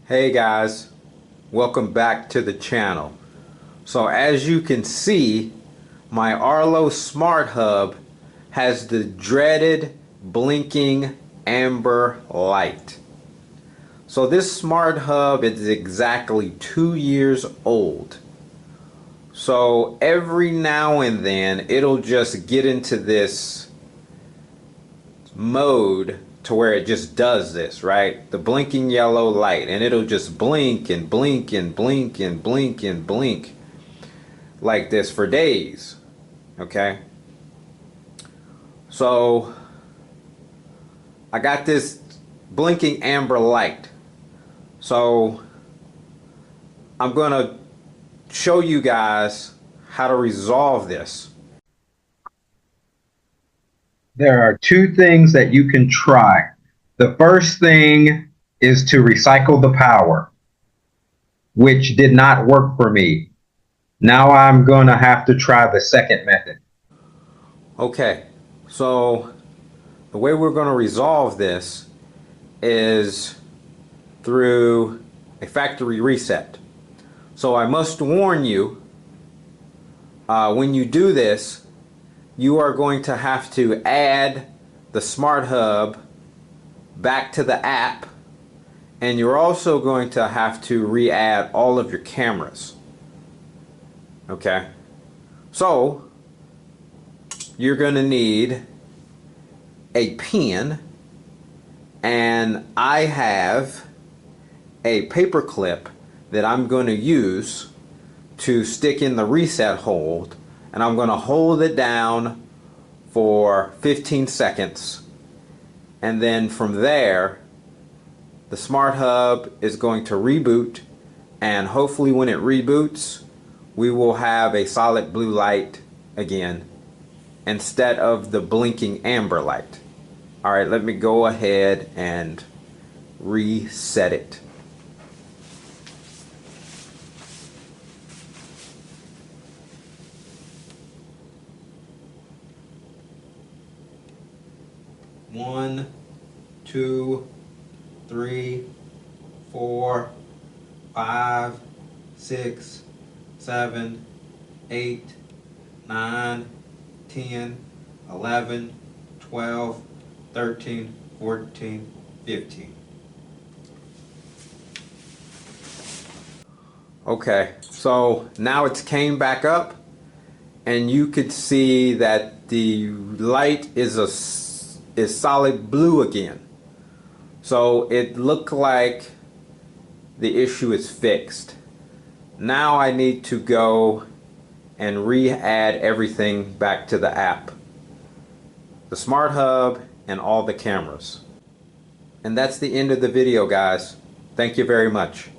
Hey guys, welcome back to the channel. So as you can see, my Arlo SmartHub has the dreaded blinking amber light. So this SmartHub is exactly 2 years old. So every now and then it'll just get into this mode to where it just does this, right? The blinking yellow light, and it'll just blink and blink and blink and blink and blink like this for days. Okay, so I got this blinking amber light, so I'm gonna show you guys how to resolve this. There are two things that you can try. The first thing is to recycle the power, which did not work for me. Now I'm going to have to try the second method. Okay, so the way we're going to resolve this is through a factory reset. So I must warn you, when you do this, you are going to have to add the SmartHub back to the app, and you're also going to have to re-add all of your cameras. Okay, so you're going to need a pen, and I have a paper clip that I'm going to use to stick in the reset hold, and I'm going to hold it down for 15 seconds, and then from there the SmartHub is going to reboot, and hopefully when it reboots we will have a solid blue light again instead of the blinking amber light. Alright, let me go ahead and reset it. One, two, three, 4, 5, 6, 7, 8, 9, 10, 11, 12, 13, 14, 15. Okay, so now it's came back up, and you could see that the light is solid blue again. So it looked like the issue is fixed. Now I need to go and re-add everything back to the app, the SmartHub and all the cameras. And that's the end of the video, guys. Thank you very much.